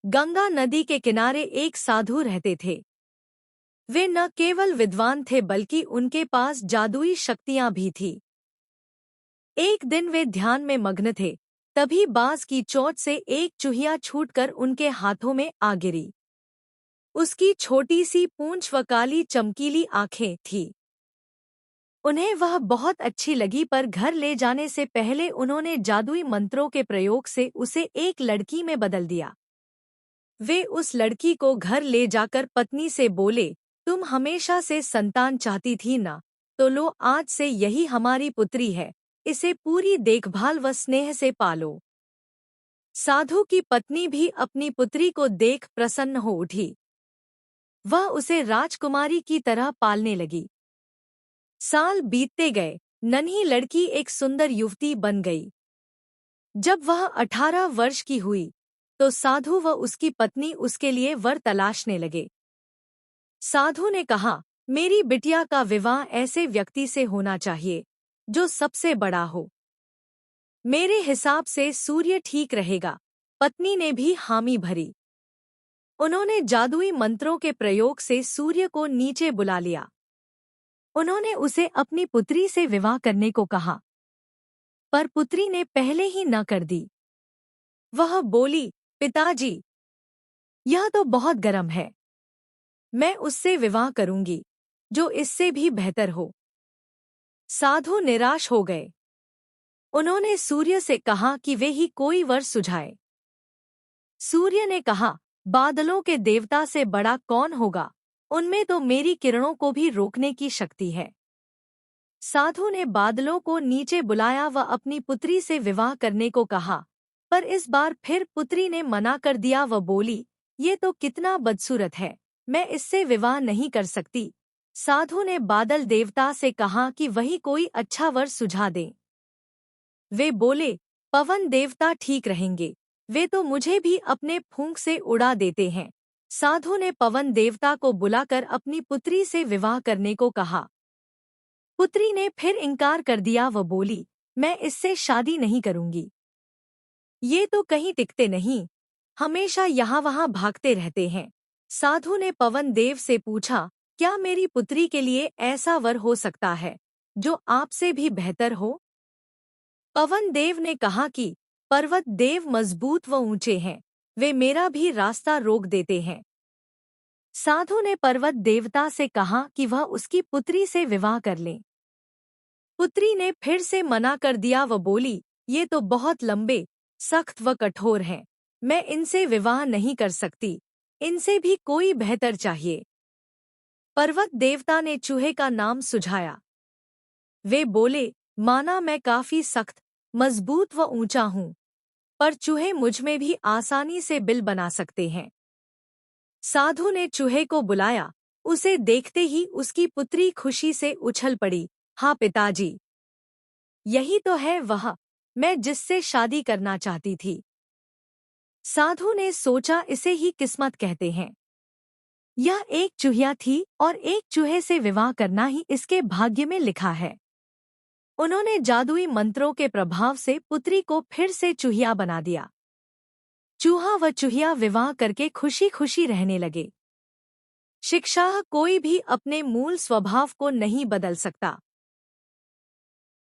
गंगा नदी के किनारे एक साधु रहते थे। वे न केवल विद्वान थे बल्कि उनके पास जादुई शक्तियां भी थीं। एक दिन वे ध्यान में मग्न थे, तभी बांस की चोंच से एक चूहिया छूटकर उनके हाथों में आ गिरी। उसकी छोटी सी पूंछ व काली चमकीली आंखें थीं। उन्हें वह बहुत अच्छी लगी, पर घर ले जाने से पहले उन्होंने जादुई मंत्रों के प्रयोग से उसे एक लड़की में बदल दिया। वे उस लड़की को घर ले जाकर पत्नी से बोले, तुम हमेशा से संतान चाहती थी ना, तो लो, आज से यही हमारी पुत्री है, इसे पूरी देखभाल व स्नेह से पालो। साधु की पत्नी भी अपनी पुत्री को देख प्रसन्न हो उठी। वह उसे राजकुमारी की तरह पालने लगी। साल बीतते गए, नन्ही लड़की एक सुंदर युवती बन गई। जब वह 18 वर्ष की हुई, तो साधु व उसकी पत्नी उसके लिए वर तलाशने लगे। साधु ने कहा, मेरी बिटिया का विवाह ऐसे व्यक्ति से होना चाहिए जो सबसे बड़ा हो। मेरे हिसाब से सूर्य ठीक रहेगा। पत्नी ने भी हामी भरी। उन्होंने जादुई मंत्रों के प्रयोग से सूर्य को नीचे बुला लिया। उन्होंने उसे अपनी पुत्री से विवाह करने को कहा, पर पुत्री ने पहले ही न कर दी। वह बोली, पिताजी, यह तो बहुत गर्म है। मैं उससे विवाह करूंगी जो इससे भी बेहतर हो। साधु निराश हो गए। उन्होंने सूर्य से कहा कि वे ही कोई वर सुझाए। सूर्य ने कहा, बादलों के देवता से बड़ा कौन होगा, उनमें तो मेरी किरणों को भी रोकने की शक्ति है। साधु ने बादलों को नीचे बुलाया व अपनी पुत्री से विवाह करने को कहा, पर इस बार फिर पुत्री ने मना कर दिया व बोली, ये तो कितना बदसूरत है, मैं इससे विवाह नहीं कर सकती। साधु ने बादल देवता से कहा कि वही कोई अच्छा वर सुझा दें। वे बोले, पवन देवता ठीक रहेंगे, वे तो मुझे भी अपने फूंक से उड़ा देते हैं। साधु ने पवन देवता को बुलाकर अपनी पुत्री से विवाह करने को कहा। पुत्री ने फिर इनकार कर दिया व बोली, मैं इससे शादी नहीं करूंगी। ये तो कहीं टिकते नहीं, हमेशा यहाँ वहाँ भागते रहते हैं। साधु ने पवन देव से पूछा, क्या मेरी पुत्री के लिए ऐसा वर हो सकता है जो आपसे भी बेहतर हो? पवन देव ने कहा कि पर्वत देव मजबूत व ऊंचे हैं, वे मेरा भी रास्ता रोक देते हैं। साधु ने पर्वत देवता से कहा कि वह उसकी पुत्री से विवाह कर ले। पुत्री ने फिर से मना कर दिया व बोली, ये तो बहुत लंबे, सख्त व कठोर हैं, मैं इनसे विवाह नहीं कर सकती, इनसे भी कोई बेहतर चाहिए। पर्वत देवता ने चूहे का नाम सुझाया। वे बोले, माना मैं काफी सख्त, मजबूत व ऊंचा हूँ, पर चूहे मुझमें भी आसानी से बिल बना सकते हैं। साधु ने चूहे को बुलाया। उसे देखते ही उसकी पुत्री खुशी से उछल पड़ी, हाँ पिताजी, यही तो है वह, मैं जिससे शादी करना चाहती थी। साधु ने सोचा, इसे ही किस्मत कहते हैं। यह एक चूहिया थी और एक चूहे से विवाह करना ही इसके भाग्य में लिखा है। उन्होंने जादुई मंत्रों के प्रभाव से पुत्री को फिर से चूहिया बना दिया। चूहा व चूहिया विवाह करके खुशी खुशी रहने लगे। शिक्षा, कोई भी अपने मूल स्वभाव को नहीं बदल सकता।